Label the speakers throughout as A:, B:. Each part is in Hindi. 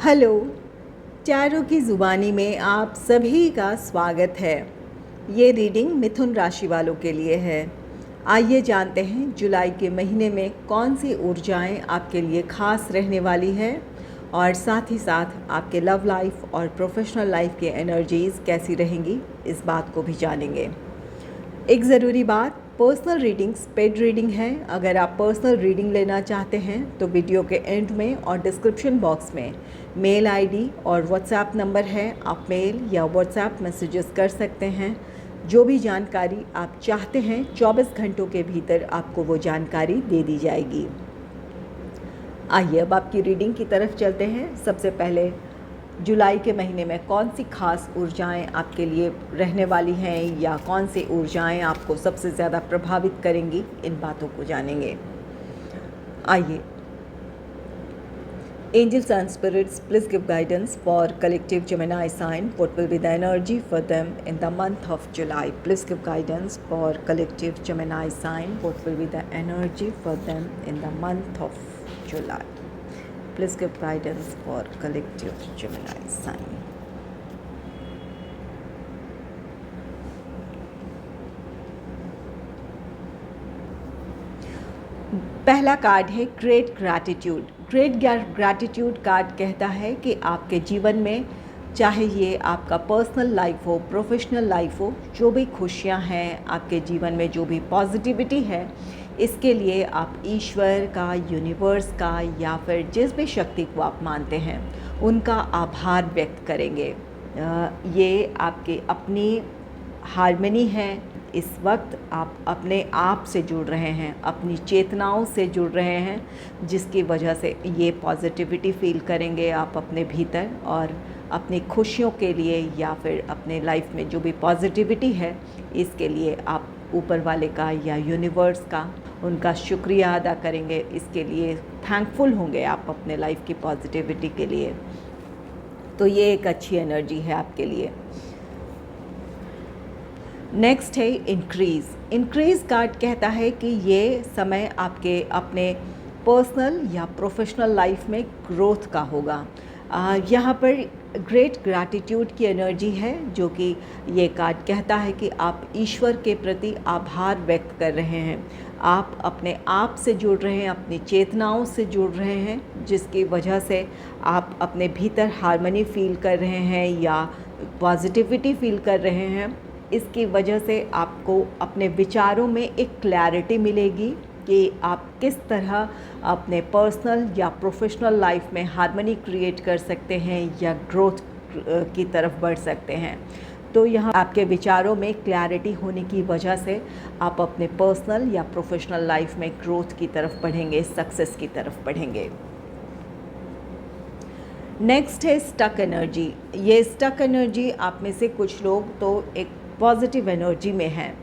A: हेलो। चारों की ज़ुबानी में आप सभी का स्वागत है। ये रीडिंग मिथुन राशि वालों के लिए है। आइए जानते हैं जुलाई के महीने में कौन सी ऊर्जाएं आपके लिए खास रहने वाली है और साथ ही साथ आपके लव लाइफ और प्रोफेशनल लाइफ के एनर्जीज़ कैसी रहेंगी, इस बात को भी जानेंगे। एक ज़रूरी बात, पर्सनल रीडिंग्स पेड रीडिंग है। अगर आप पर्सनल रीडिंग लेना चाहते हैं तो वीडियो के एंड में और डिस्क्रिप्शन बॉक्स में मेल आईडी और व्हाट्सएप नंबर है। आप मेल या व्हाट्सएप मैसेजेस कर सकते हैं। जो भी जानकारी आप चाहते हैं 24 घंटों के भीतर आपको वो जानकारी दे दी जाएगी। आइए अब आपकी रीडिंग की तरफ चलते हैं। सबसे पहले जुलाई के महीने में कौन सी खास ऊर्जाएं आपके लिए रहने वाली हैं या कौन सी ऊर्जाएं आपको सबसे ज़्यादा प्रभावित करेंगी, इन बातों को जानेंगे। आइए, angels and spirits please give guidance for collective Gemini sign. What will be the energy for them in the month of July? Please give guidance for collective Gemini sign. What will be the energy for them in the month of July? Please give guidance for collective Gemini sign. पहला कार्ड है great gratitude. Great gratitude card कहता है कि आपके जीवन में, चाहे ये आपका पर्सनल लाइफ हो, प्रोफेशनल लाइफ हो, जो भी खुशियां हैं आपके जीवन में, जो भी पॉजिटिविटी है, इसके लिए आप ईश्वर का, यूनिवर्स का या फिर जिस भी शक्ति को आप मानते हैं उनका आभार व्यक्त करेंगे। ये आपकी अपनी हार्मनी है। इस वक्त आप अपने आप से जुड़ रहे हैं, अपनी चेतनाओं से जुड़ रहे हैं, जिसकी वजह से ये पॉजिटिविटी फील करेंगे आप अपने भीतर, और अपनी खुशियों के लिए या फिर अपने लाइफ में जो भी पॉजिटिविटी है, इसके लिए आप ऊपर वाले का या यूनिवर्स का, उनका शुक्रिया अदा करेंगे। इसके लिए थैंकफुल होंगे आप अपने लाइफ की पॉजिटिविटी के लिए। तो ये एक अच्छी एनर्जी है आपके लिए। नेक्स्ट है इंक्रीज़। इंक्रीज़ कार्ड कहता है कि ये समय आपके अपने पर्सनल या प्रोफेशनल लाइफ में ग्रोथ का होगा। यहाँ पर ग्रेट ग्रैटिट्यूड की एनर्जी है, जो कि ये कार्ड कहता है कि आप ईश्वर के प्रति आभार व्यक्त कर रहे हैं। आप अपने आप से जुड़ रहे हैं, अपनी चेतनाओं से जुड़ रहे हैं, जिसकी वजह से आप अपने भीतर हार्मनी फील कर रहे हैं या पॉजिटिविटी फील कर रहे हैं। इसकी वजह से आपको अपने विचारों में एक क्लैरिटी मिलेगी कि आप किस तरह अपने पर्सनल या प्रोफेशनल लाइफ में हार्मनी क्रिएट कर सकते हैं या ग्रोथ की तरफ बढ़ सकते हैं। तो यहाँ आपके विचारों में क्लैरिटी होने की वजह से आप अपने पर्सनल या प्रोफेशनल लाइफ में ग्रोथ की तरफ बढ़ेंगे, सक्सेस की तरफ बढ़ेंगे। नेक्स्ट है स्टक एनर्जी। ये स्टक एनर्जी आप में से कुछ लोग तो एक पॉजिटिव एनर्जी में हैं,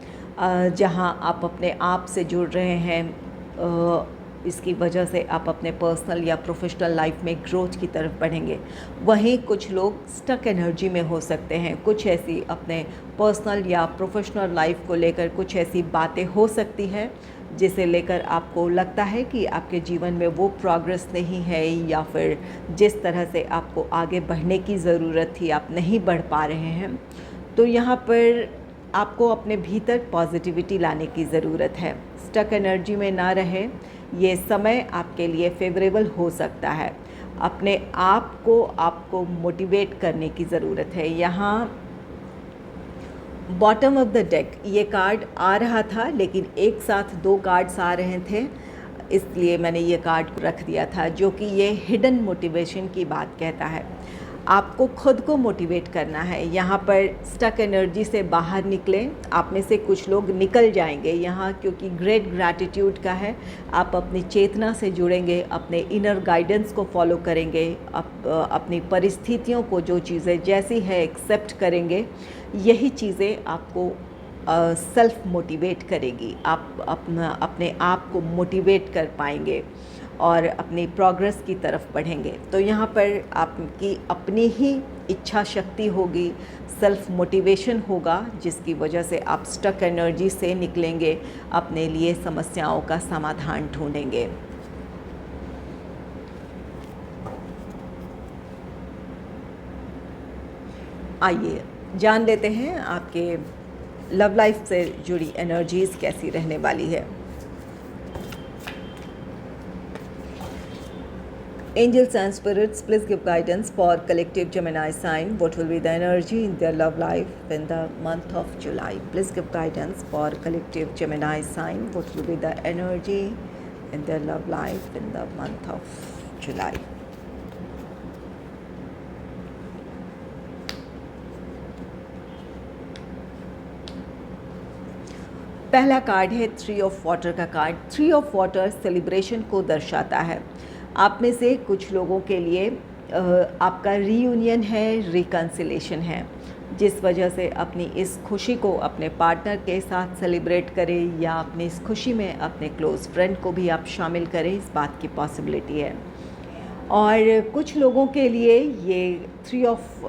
A: जहां आप अपने आप से जुड़ रहे हैं। इसकी वजह से आप अपने पर्सनल या प्रोफेशनल लाइफ में ग्रोथ की तरफ बढ़ेंगे। वहीं कुछ लोग स्टक एनर्जी में हो सकते हैं। कुछ ऐसी अपने पर्सनल या प्रोफेशनल लाइफ को लेकर कुछ ऐसी बातें हो सकती हैं जिसे लेकर आपको लगता है कि आपके जीवन में वो प्रोग्रेस नहीं है, या फिर जिस तरह से आपको आगे बढ़ने की ज़रूरत थी आप नहीं बढ़ पा रहे हैं। तो यहाँ पर आपको अपने भीतर पॉजिटिविटी लाने की ज़रूरत है। स्टक एनर्जी में ना रहे। ये समय आपके लिए फेवरेबल हो सकता है। अपने आप को आपको मोटिवेट करने की ज़रूरत है। यहाँ बॉटम ऑफ द डेक ये कार्ड आ रहा था, लेकिन एक साथ दो कार्ड्स आ रहे थे, इसलिए मैंने ये कार्ड रख दिया था, जो कि ये हिडन मोटिवेशन की बात कहता है। आपको खुद को मोटिवेट करना है। यहाँ पर स्टक एनर्जी से बाहर निकलें। आप में से कुछ लोग निकल जाएंगे यहाँ, क्योंकि ग्रेट ग्रैटिट्यूड का है। आप अपनी चेतना से जुड़ेंगे, अपने इनर गाइडेंस को फॉलो करेंगे, अपनी परिस्थितियों को, जो चीज़ें जैसी है एक्सेप्ट करेंगे। यही चीज़ें आपको सेल्फ मोटिवेट करेगी। आप अपने आप को मोटिवेट कर पाएंगे और अपनी प्रोग्रेस की तरफ बढ़ेंगे। तो यहाँ पर आपकी अपनी ही इच्छा शक्ति होगी, सेल्फ मोटिवेशन होगा, जिसकी वजह से आप स्टक एनर्जी से निकलेंगे, अपने लिए समस्याओं का समाधान ढूंढेंगे। आइए जान लेते हैं आपके लव लाइफ से जुड़ी एनर्जीज़ कैसी रहने वाली है। Angels and spirits, please give guidance for collective Gemini sign. What will be the energy in their love life in the month of July? Please give guidance for collective Gemini sign. What will be the energy in their love life in the month of July? पहला कार्ड है थ्री ऑफ वाटर का card. Three of water celebration को दर्शाता है। आप में से कुछ लोगों के लिए आपका रीयूनियन है, रिकन्सिलेशन है, जिस वजह से अपनी इस खुशी को अपने पार्टनर के साथ सेलिब्रेट करें या अपनी इस खुशी में अपने क्लोज़ फ्रेंड को भी आप शामिल करें, इस बात की पॉसिबिलिटी है। और कुछ लोगों के लिए ये थ्री ऑफ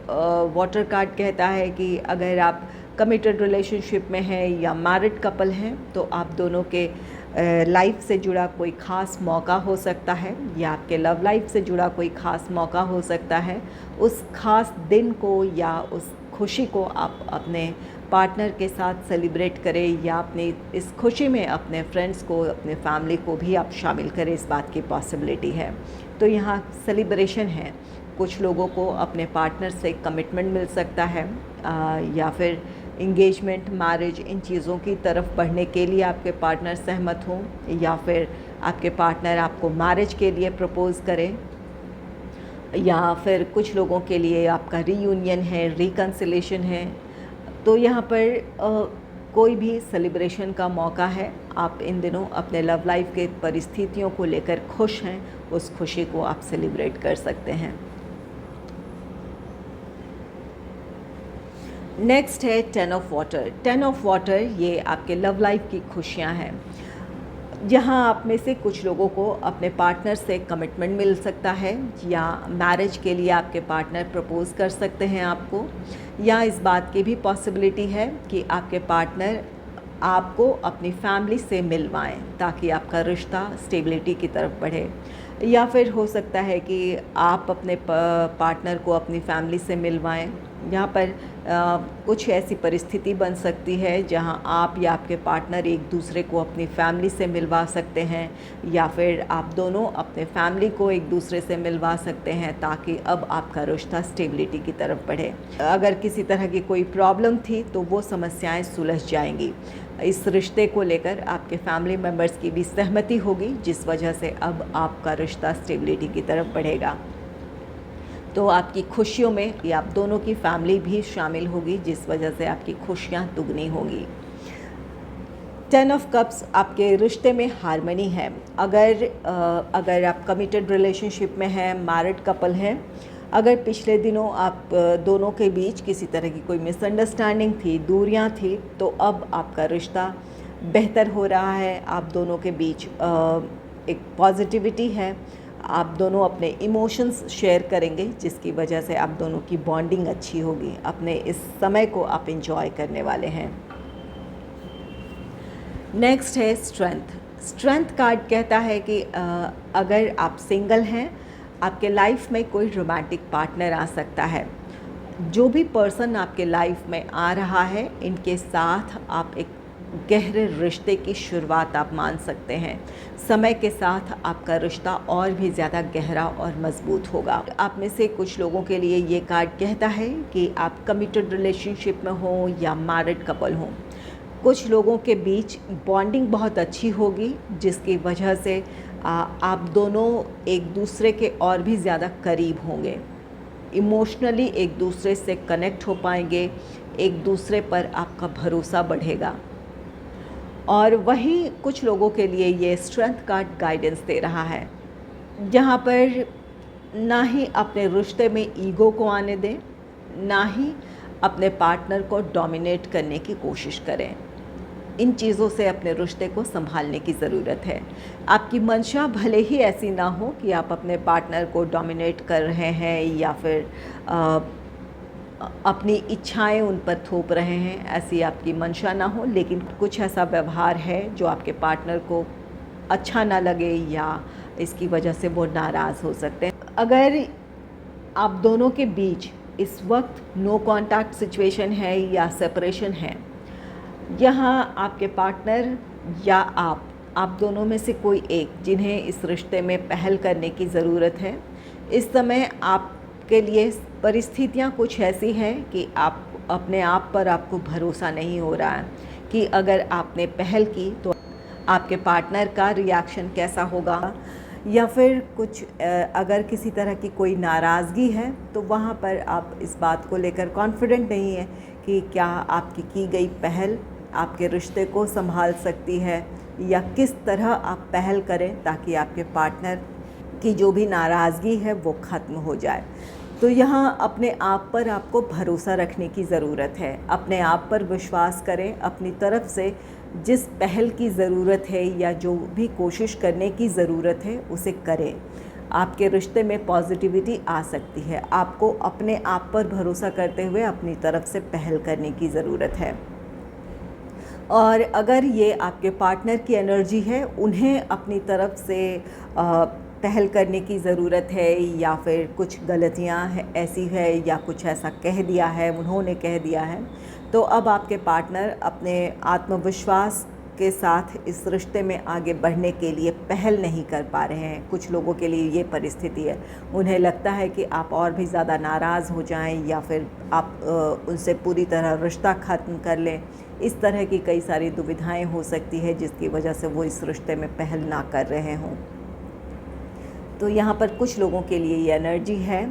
A: वाटर कार्ड कहता है कि अगर आप कमिटेड रिलेशनशिप में हैं या मैरिड कपल हैं तो आप दोनों के लाइफ से जुड़ा कोई ख़ास मौका हो सकता है या आपके लव लाइफ से जुड़ा कोई ख़ास मौका हो सकता है। उस ख़ास दिन को या उस खुशी को आप अपने पार्टनर के साथ सेलिब्रेट करें या अपनी इस खुशी में अपने फ्रेंड्स को, अपने फैमिली को भी आप शामिल करें, इस बात की पॉसिबिलिटी है। तो यहाँ सेलिब्रेशन है। कुछ लोगों को अपने पार्टनर से कमिटमेंट मिल सकता है या फिर इंगेजमेंट, मैरिज, इन चीज़ों की तरफ बढ़ने के लिए आपके पार्टनर सहमत हों या फिर आपके पार्टनर आपको मैरिज के लिए प्रपोज़ करें या फिर कुछ लोगों के लिए आपका रीयूनियन है, रिकन्सिलेशन है। तो यहाँ पर कोई भी सेलिब्रेशन का मौका है। आप इन दिनों अपने लव लाइफ के परिस्थितियों को लेकर खुश हैं, उस खुशी को आप सेलिब्रेट कर सकते हैं। नेक्स्ट है ten of water. Ten of water ये आपके लव लाइफ की खुशियाँ हैं, जहाँ आप में से कुछ लोगों को अपने पार्टनर से कमिटमेंट मिल सकता है या मैरिज के लिए आपके पार्टनर प्रपोज़ कर सकते हैं आपको, या इस बात की भी पॉसिबिलिटी है कि आपके पार्टनर आपको अपनी फैमिली से मिलवाएं ताकि आपका रिश्ता स्टेबिलिटी की तरफ बढ़े, या फिर हो सकता है कि आप अपने पार्टनर को अपनी फैमिली से मिलवाएं। यहाँ पर कुछ ऐसी परिस्थिति बन सकती है जहाँ आप या आपके पार्टनर एक दूसरे को अपनी फैमिली से मिलवा सकते हैं या फिर आप दोनों अपने फैमिली को एक दूसरे से मिलवा सकते हैं ताकि अब आपका रिश्ता स्टेबिलिटी की तरफ बढ़े। अगर किसी तरह की कोई प्रॉब्लम थी तो वो समस्याएं सुलझ जाएंगी। इस रिश्ते को लेकर आपके फैमिली मेम्बर्स की भी सहमति होगी, जिस वजह से अब आपका रिश्ता स्टेबिलिटी की तरफ बढ़ेगा। तो आपकी खुशियों में ये आप दोनों की फैमिली भी शामिल होगी, जिस वजह से आपकी खुशियाँ दुगनी होंगी। टेन ऑफ कप्स आपके रिश्ते में हार्मनी है। अगर आप कमिटेड रिलेशनशिप में हैं, मैरिड कपल हैं, अगर पिछले दिनों आप दोनों के बीच किसी तरह की कोई मिसअंडरस्टैंडिंग थी, दूरियां थी, तो अब आपका रिश्ता बेहतर हो रहा है। आप दोनों के बीच एक पॉजिटिविटी है। आप दोनों अपने इमोशंस शेयर करेंगे, जिसकी वजह से आप दोनों की बॉन्डिंग अच्छी होगी। अपने इस समय को आप एंजॉय करने वाले हैं। नेक्स्ट है स्ट्रेंथ। स्ट्रेंथ कार्ड कहता है कि अगर आप सिंगल हैं, आपके लाइफ में कोई रोमांटिक पार्टनर आ सकता है। जो भी पर्सन आपके लाइफ में आ रहा है, इनके साथ आप एक गहरे रिश्ते की शुरुआत आप मान सकते हैं। समय के साथ आपका रिश्ता और भी ज़्यादा गहरा और मजबूत होगा। आप में से कुछ लोगों के लिए ये कार्ड कहता है कि आप कमिटेड रिलेशनशिप में हों या मैरिड कपल हों, कुछ लोगों के बीच बॉन्डिंग बहुत अच्छी होगी, जिसकी वजह से आप दोनों एक दूसरे के और भी ज़्यादा करीब होंगे। इमोशनली एक दूसरे से कनेक्ट हो पाएंगे, एक दूसरे पर आपका भरोसा बढ़ेगा। और वहीं कुछ लोगों के लिए ये स्ट्रेंथ कार्ड गाइडेंस दे रहा है, जहाँ पर ना ही अपने रिश्ते में ईगो को आने दें, ना ही अपने पार्टनर को डोमिनेट करने की कोशिश करें। इन चीज़ों से अपने रिश्ते को संभालने की ज़रूरत है। आपकी मंशा भले ही ऐसी ना हो कि आप अपने पार्टनर को डोमिनेट कर रहे हैं या फिर अपनी इच्छाएं उन पर थोप रहे हैं, ऐसी आपकी मंशा ना हो, लेकिन कुछ ऐसा व्यवहार है जो आपके पार्टनर को अच्छा ना लगे या इसकी वजह से वो नाराज़ हो सकते हैं। अगर आप दोनों के बीच इस वक्त नो कॉन्टैक्ट सिचुएशन है या सेपरेशन है, यहाँ आपके पार्टनर या आप दोनों में से कोई एक जिन्हें इस रिश्ते में पहल करने की ज़रूरत है। इस समय आपके लिए परिस्थितियाँ कुछ ऐसी हैं कि आप अपने आप पर आपको भरोसा नहीं हो रहा है कि अगर आपने पहल की तो आपके पार्टनर का रिएक्शन कैसा होगा, या फिर कुछ अगर किसी तरह की कोई नाराज़गी है तो वहाँ पर आप इस बात को लेकर कॉन्फिडेंट नहीं है कि क्या आपकी की गई पहल आपके रिश्ते को संभाल सकती है, या किस तरह आप पहल करें ताकि आपके पार्टनर की जो भी नाराज़गी है वो ख़त्म हो जाए। तो यहाँ अपने आप पर आपको भरोसा रखने की ज़रूरत है। अपने आप पर विश्वास करें, अपनी तरफ से जिस पहल की ज़रूरत है या जो भी कोशिश करने की ज़रूरत है उसे करें। आपके रिश्ते में पॉजिटिविटी आ सकती है। आपको अपने आप पर भरोसा करते हुए अपनी तरफ से पहल करने की ज़रूरत है। और अगर ये आपके पार्टनर की एनर्जी है, उन्हें अपनी तरफ से पहल करने की ज़रूरत है, या फिर कुछ गलतियाँ ऐसी है या कुछ ऐसा कह दिया है, उन्होंने कह दिया है, तो अब आपके पार्टनर अपने आत्मविश्वास के साथ इस रिश्ते में आगे बढ़ने के लिए पहल नहीं कर पा रहे हैं। कुछ लोगों के लिए ये परिस्थिति है, उन्हें लगता है कि आप और भी ज़्यादा नाराज़ हो जाएं या फिर आप उनसे पूरी तरह रिश्ता ख़त्म कर लें। इस तरह की कई सारी दुविधाएं हो सकती है जिसकी वजह से वो इस रिश्ते में पहल ना कर रहे हों। तो यहाँ पर कुछ लोगों के लिए ये एनर्जी है।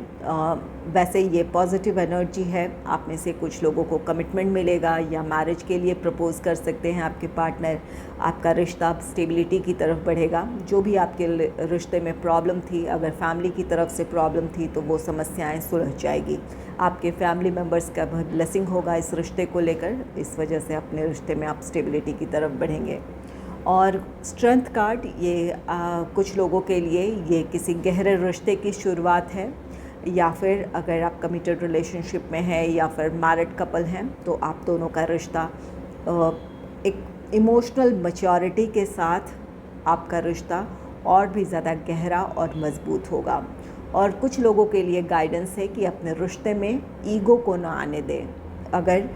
A: वैसे ये पॉजिटिव एनर्जी है। आप में से कुछ लोगों को कमिटमेंट मिलेगा या मैरिज के लिए प्रपोज़ कर सकते हैं आपके पार्टनर। आपका रिश्ता स्टेबिलिटी की तरफ बढ़ेगा। जो भी आपके रिश्ते में प्रॉब्लम थी, अगर फैमिली की तरफ से प्रॉब्लम थी तो वो समस्याएं सुलझ जाएगी। आपके फैमिली मेम्बर्स का ब्लेसिंग होगा इस रिश्ते को लेकर। इस वजह से अपने रिश्ते में आप स्टेबिलिटी की तरफ बढ़ेंगे। और स्ट्रेंथ कार्ड ये कुछ लोगों के लिए ये किसी गहरे रिश्ते की शुरुआत है, या फिर अगर आप कमिटेड रिलेशनशिप में हैं या फिर मैरिड कपल हैं तो आप दोनों का रिश्ता एक इमोशनल मैच्योरिटी के साथ आपका रिश्ता और भी ज़्यादा गहरा और मज़बूत होगा। और कुछ लोगों के लिए गाइडेंस है कि अपने रिश्ते में ईगो को ना आने दें। अगर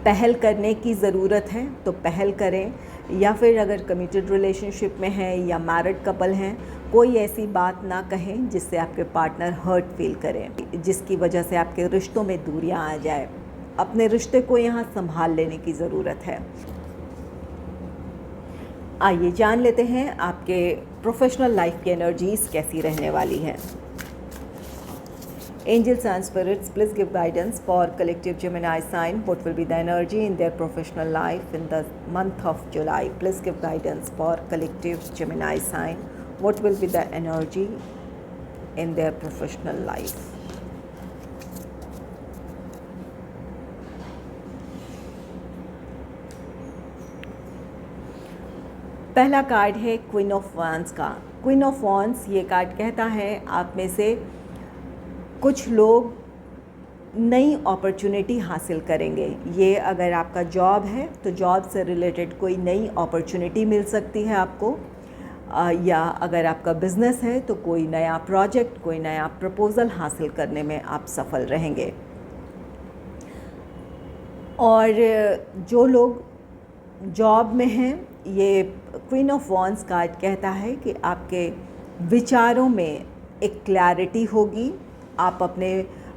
A: पहल करने की ज़रूरत है तो पहल करें, या फिर अगर कमिटेड रिलेशनशिप में हैं या मैरिड कपल हैं, कोई ऐसी बात ना कहें जिससे आपके पार्टनर हर्ट फील करें, जिसकी वजह से आपके रिश्तों में दूरियां आ जाए। अपने रिश्ते को यहाँ संभाल लेने की ज़रूरत है। आइए जान लेते हैं आपके प्रोफेशनल लाइफ की एनर्जीज़ कैसी रहने वाली हैं। Angels and spirits, please give guidance for collective Gemini sign. What will be the energy in their professional life in the month of July? Please give guidance for collective Gemini sign. What will be the energy in their professional life? पहला कार्ड है क्वीन ऑफ वांड्स का। क्वीन ऑफ वांड्स ये कार्ड कहता है आप में से कुछ लोग नई अपॉर्चुनिटी हासिल करेंगे। ये अगर आपका जॉब है तो जॉब से रिलेटेड कोई नई अपॉर्चुनिटी मिल सकती है आपको, या अगर आपका बिज़नेस है तो कोई नया प्रोजेक्ट, कोई नया प्रपोज़ल हासिल करने में आप सफल रहेंगे। और जो लोग जॉब में हैं, ये क्वीन ऑफ वांड्स कार्ड कहता है कि आपके विचारों में एक क्लैरिटी होगी। आप अपने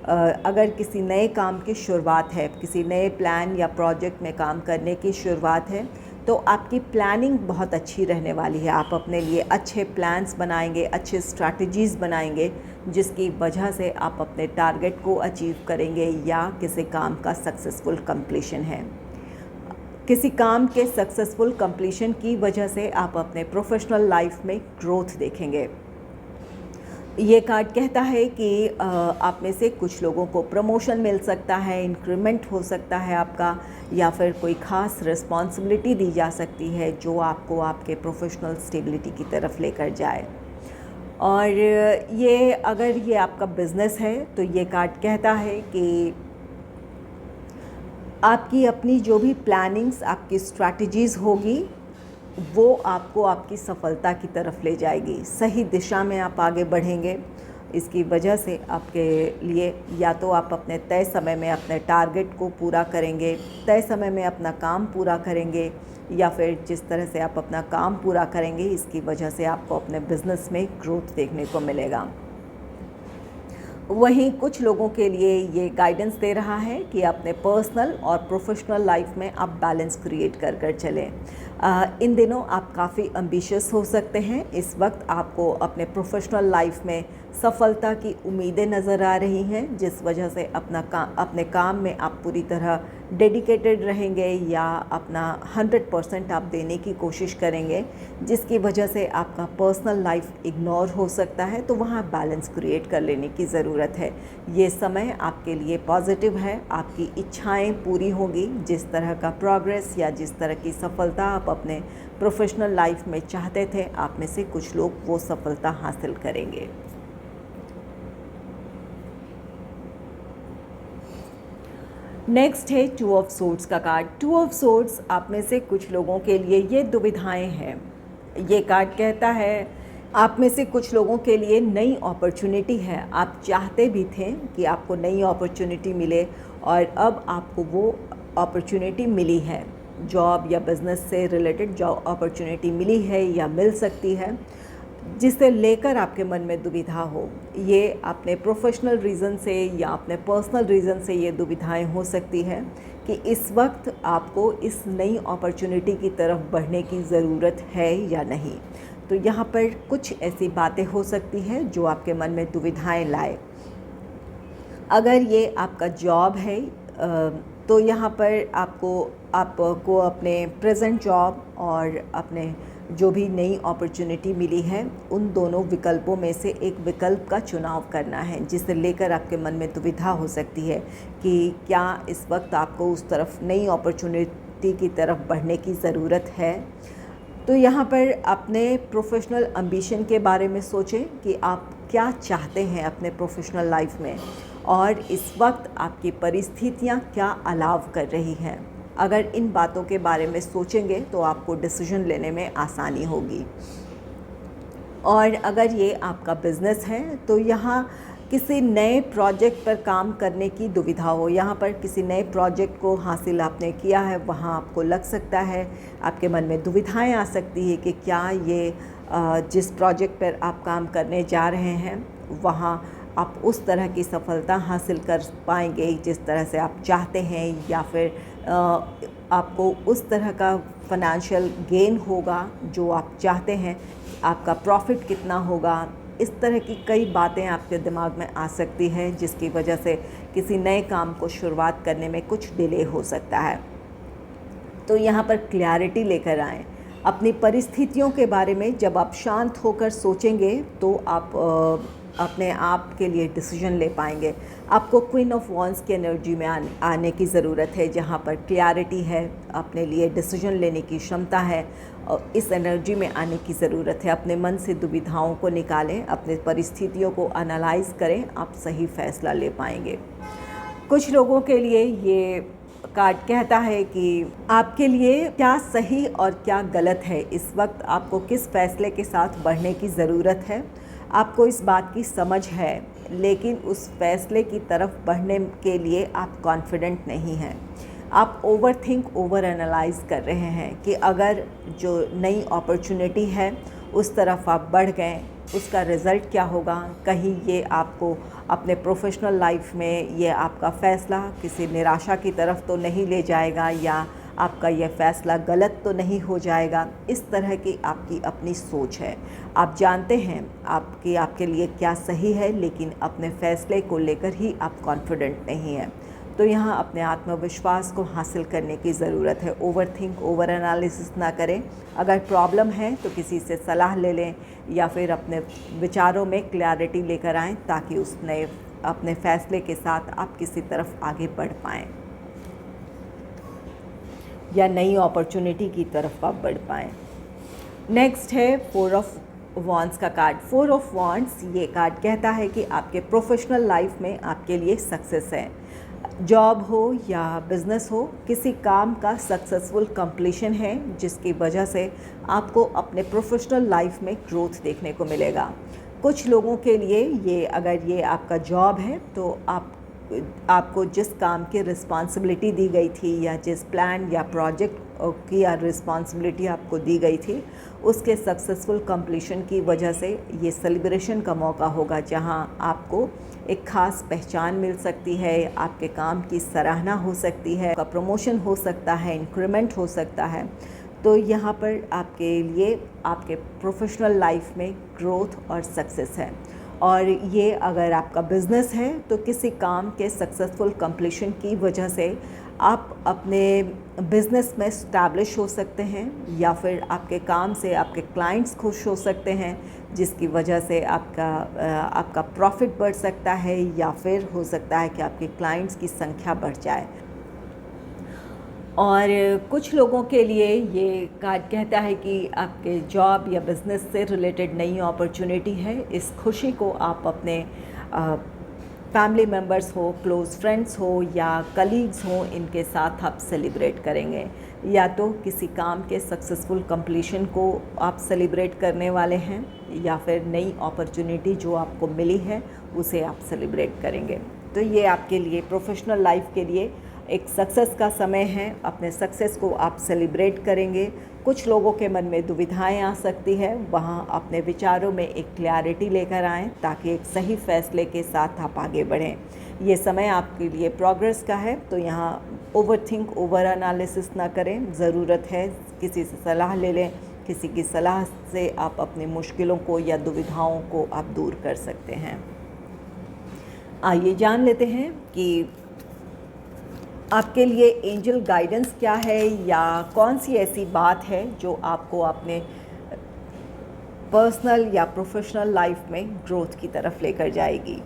A: अगर किसी नए काम की शुरुआत है, किसी नए प्लान या प्रोजेक्ट में काम करने की शुरुआत है, तो आपकी प्लानिंग बहुत अच्छी रहने वाली है। आप अपने लिए अच्छे प्लान्स बनाएंगे, अच्छे स्ट्रैटेजीज़ बनाएंगे, जिसकी वजह से आप अपने टारगेट को अचीव करेंगे या किसी काम का सक्सेसफुल कंप्लीशन है। किसी काम के सक्सेसफुल कंप्लीशन की वजह से आप अपने प्रोफेशनल लाइफ में ग्रोथ देखेंगे। ये कार्ड कहता है कि आप में से कुछ लोगों को प्रमोशन मिल सकता है, इंक्रीमेंट हो सकता है आपका, या फिर कोई ख़ास रिस्पॉन्सिबिलिटी दी जा सकती है जो आपको आपके प्रोफेशनल स्टेबिलिटी की तरफ लेकर जाए। और ये अगर ये आपका बिज़नेस है तो ये कार्ड कहता है कि आपकी अपनी जो भी प्लानिंग्स, आपकी स्ट्रैटेजीज़ होगी वो आपको आपकी सफलता की तरफ ले जाएगी। सही दिशा में आप आगे बढ़ेंगे। इसकी वजह से आपके लिए या तो आप अपने तय समय में अपने टारगेट को पूरा करेंगे, तय समय में अपना काम पूरा करेंगे, या फिर जिस तरह से आप अपना काम पूरा करेंगे इसकी वजह से आपको अपने बिज़नेस में ग्रोथ देखने को मिलेगा। वहीं कुछ लोगों के लिए ये गाइडेंस दे रहा है कि अपने पर्सनल और प्रोफेशनल लाइफ में आप बैलेंस क्रिएट कर कर चलें। इन दिनों आप काफ़ी एम्बिशियस हो सकते हैं। इस वक्त आपको अपने प्रोफेशनल लाइफ में सफलता की उम्मीदें नज़र आ रही हैं, जिस वजह से अपने काम में आप पूरी तरह डेडिकेटेड रहेंगे या अपना 100% आप देने की कोशिश करेंगे, जिसकी वजह से आपका पर्सनल लाइफ इग्नोर हो सकता है। तो वहाँ बैलेंस क्रिएट कर लेने की ज़रूरत है। ये समय आपके लिए पॉजिटिव है, आपकी इच्छाएं पूरी होंगी। जिस तरह का प्रोग्रेस या जिस तरह की सफलता आप अपने प्रोफेशनल लाइफ में चाहते थे, आप में से कुछ लोग वो सफलता हासिल करेंगे। नेक्स्ट है 2 ऑफ सोर्ड्स का कार्ड। 2 ऑफ सोर्ड्स आप में से कुछ लोगों के लिए ये दुविधाएं हैं। ये कार्ड कहता है आप में से कुछ लोगों के लिए नई अपॉर्चुनिटी है। आप चाहते भी थे कि आपको नई अपॉर्चुनिटी मिले और अब आपको वो अपॉर्चुनिटी मिली है। जॉब या बिज़नेस से रिलेटेड जॉब अपॉर्चुनिटी मिली है या मिल सकती है, जिसे लेकर आपके मन में दुविधा हो। ये अपने प्रोफेशनल रीज़न से या अपने पर्सनल रीज़न से ये दुविधाएं हो सकती है कि इस वक्त आपको इस नई अपॉर्चुनिटी की तरफ बढ़ने की ज़रूरत है या नहीं। तो यहाँ पर कुछ ऐसी बातें हो सकती हैं जो आपके मन में दुविधाएं लाए। अगर ये आपका जॉब है तो यहाँ पर आपको अपने प्रेजेंट जॉब और अपने जो भी नई अपॉर्चुनिटी मिली है उन दोनों विकल्पों में से एक विकल्प का चुनाव करना है, जिसे लेकर आपके मन में दुविधा हो सकती है कि क्या इस वक्त आपको उस तरफ नई अपॉर्चुनिटी की तरफ बढ़ने की ज़रूरत है। तो यहाँ पर अपने प्रोफेशनल एम्बिशन के बारे में सोचें कि आप क्या चाहते हैं अपने प्रोफेशनल लाइफ में और इस वक्त आपकी परिस्थितियाँ क्या अलाउ कर रही हैं। अगर इन बातों के बारे में सोचेंगे तो आपको डिसीजन लेने में आसानी होगी। और अगर ये आपका बिज़नेस है तो यहाँ किसी नए प्रोजेक्ट पर काम करने की दुविधा हो। यहाँ पर किसी नए प्रोजेक्ट को हासिल आपने किया है, वहाँ आपको लग सकता है, आपके मन में दुविधाएं आ सकती है कि क्या ये जिस प्रोजेक्ट पर आप काम करने जा रहे हैं वहाँ आप उस तरह की सफलता हासिल कर पाएंगे जिस तरह से आप चाहते हैं, या फिर आपको उस तरह का फाइनेंशियल गेन होगा जो आप चाहते हैं, आपका प्रॉफिट कितना होगा। इस तरह की कई बातें आपके दिमाग में आ सकती है, जिसकी वजह से किसी नए काम को शुरुआत करने में कुछ डिले हो सकता है। तो यहाँ पर क्लैरिटी लेकर आएँ अपनी परिस्थितियों के बारे में। जब आप शांत होकर सोचेंगे तो आप अपने आप के लिए डिसीजन ले पाएंगे। आपको क्वीन ऑफ वॉन्ड्स की एनर्जी में आने की ज़रूरत है, जहाँ पर क्लैरिटी है, अपने लिए डिसीजन लेने की क्षमता है, और इस एनर्जी में आने की ज़रूरत है। अपने मन से दुविधाओं को निकालें, अपने परिस्थितियों को एनालाइज करें, आप सही फैसला ले पाएंगे। कुछ लोगों के लिए ये कार्ड कहता है कि आपके लिए क्या सही और क्या गलत है, इस वक्त आपको किस फैसले के साथ बढ़ने की ज़रूरत है। आपको इस बात की समझ है, लेकिन उस फैसले की तरफ बढ़ने के लिए आप कॉन्फिडेंट नहीं हैं। आप ओवर एनालाइज कर रहे हैं कि अगर जो नई अपॉर्चुनिटी है उस तरफ आप बढ़ गए, उसका रिज़ल्ट क्या होगा। कहीं ये आपको अपने प्रोफेशनल लाइफ में ये आपका फ़ैसला किसी निराशा की तरफ तो नहीं ले जाएगा, या आपका यह फ़ैसला गलत तो नहीं हो जाएगा। इस तरह की आपकी अपनी सोच है। आप जानते हैं आपके लिए क्या सही है, लेकिन अपने फ़ैसले को लेकर ही आप कॉन्फिडेंट नहीं हैं। तो यहाँ अपने आत्मविश्वास को हासिल करने की ज़रूरत है। ओवर एनालिसिस ना करें। अगर प्रॉब्लम है तो किसी से सलाह ले लें, या फिर अपने विचारों में क्लैरिटी लेकर आएँ, ताकि अपने फ़ैसले के साथ आप किसी तरफ आगे बढ़ पाएँ या नई अपॉर्चुनिटी की तरफ आप बढ़ पाएँ। नेक्स्ट है 4 ऑफ वॉन्ड्स का कार्ड। 4 ऑफ वॉन्ड्स ये कार्ड कहता है कि आपके प्रोफेशनल लाइफ में आपके लिए सक्सेस है। जॉब हो या बिज़नेस हो, किसी काम का सक्सेसफुल कंप्लीशन है, जिसकी वजह से आपको अपने प्रोफेशनल लाइफ में ग्रोथ देखने को मिलेगा। कुछ लोगों के लिए ये, अगर ये आपका जॉब है तो आपको जिस काम की रिस्पॉन्सिबिलिटी दी गई थी या जिस प्लान या प्रोजेक्ट की या रिस्पॉन्सिबिलिटी आपको दी गई थी, उसके सक्सेसफुल कंप्लीशन की वजह से ये सेलिब्रेशन का मौका होगा, जहां आपको एक ख़ास पहचान मिल सकती है, आपके काम की सराहना हो सकती है, आपका प्रमोशन हो सकता है, इंक्रीमेंट हो सकता है। तो यहाँ पर आपके लिए आपके प्रोफेशनल लाइफ में ग्रोथ और सक्सेस है। और ये अगर आपका बिज़नेस है तो किसी काम के सक्सेसफुल कंप्लीशन की वजह से आप अपने बिज़नेस में स्टैब्लिश हो सकते हैं, या फिर आपके काम से आपके क्लाइंट्स खुश हो सकते हैं, जिसकी वजह से आपका प्रॉफिट बढ़ सकता है, या फिर हो सकता है कि आपके क्लाइंट्स की संख्या बढ़ जाए। और कुछ लोगों के लिए ये कार्ड कहता है कि आपके जॉब या बिज़नेस से रिलेटेड नई अपॉर्चुनिटी है। इस खुशी को आप अपने फैमिली मेम्बर्स हो, क्लोज़ फ्रेंड्स हो या कलीग्स हो, इनके साथ आप सेलिब्रेट करेंगे, या तो किसी काम के सक्सेसफुल कंप्लीशन को आप सेलिब्रेट करने वाले हैं, या फिर नई अपॉर्चुनिटी जो आपको मिली है उसे आप सेलिब्रेट करेंगे। तो ये आपके लिए प्रोफेशनल लाइफ के लिए एक सक्सेस का समय है। अपने सक्सेस को आप सेलिब्रेट करेंगे। कुछ लोगों के मन में दुविधाएं आ सकती है, वहाँ अपने विचारों में एक क्लैरिटी लेकर आएँ ताकि एक सही फैसले के साथ आप आगे बढ़ें। ये समय आपके लिए प्रोग्रेस का है, तो यहाँ ओवरथिंक, ओवर एनालिसिस ना करें। ज़रूरत है किसी से सलाह ले लें, किसी की सलाह से आप अपनी मुश्किलों को या दुविधाओं को आप दूर कर सकते हैं। आइए जान लेते हैं कि आपके लिए एंजल गाइडेंस क्या है, या कौन सी ऐसी बात है जो आपको अपने पर्सनल या प्रोफेशनल लाइफ में ग्रोथ की तरफ लेकर जाएगी।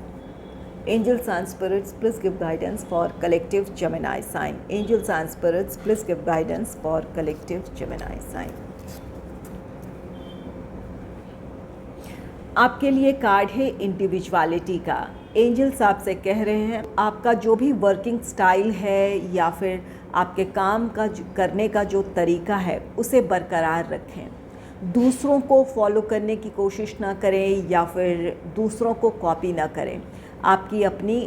A: Angels and spirits, please give guidance for collective Gemini sign. Angels and spirits, please give guidance for collective Gemini sign. आपके लिए कार्ड है इंडिविजुअलिटी का। एंजल्स आपसे कह रहे हैं आपका जो भी वर्किंग स्टाइल है या फिर आपके काम का करने का जो तरीका है उसे बरकरार रखें। दूसरों को फॉलो करने की कोशिश ना करें या फिर दूसरों को कॉपी ना करें। आपकी अपनी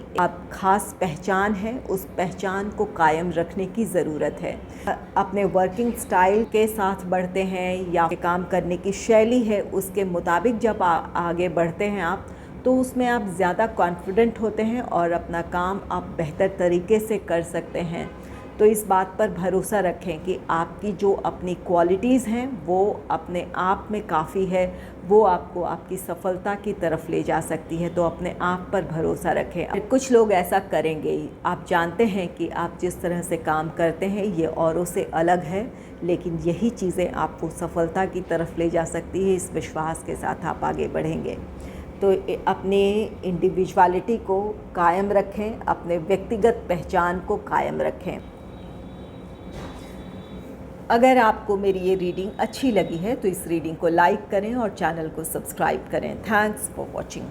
A: खास पहचान है, उस पहचान को कायम रखने की ज़रूरत है। अपने वर्किंग स्टाइल के साथ बढ़ते हैं या काम करने की शैली है उसके मुताबिक जब आगे बढ़ते हैं आप, तो उसमें आप ज़्यादा कॉन्फिडेंट होते हैं और अपना काम आप बेहतर तरीके से कर सकते हैं। तो इस बात पर भरोसा रखें कि आपकी जो अपनी क्वालिटीज़ हैं वो अपने आप में काफ़ी है, वो आपको आपकी सफलता की तरफ ले जा सकती है। तो अपने आप पर भरोसा रखें। कुछ लोग ऐसा करेंगे, आप जानते हैं कि आप जिस तरह से काम करते हैं ये औरों से अलग है, लेकिन यही चीज़ें आपको सफलता की तरफ ले जा सकती है। इस विश्वास के साथ आप आगे बढ़ेंगे। तो अपने इंडिविजुअलिटी को कायम रखें, अपने व्यक्तिगत पहचान को कायम रखें। अगर आपको मेरी ये रीडिंग अच्छी लगी है तो इस रीडिंग को लाइक करें और चैनल को सब्सक्राइब करें। Thanks for watching.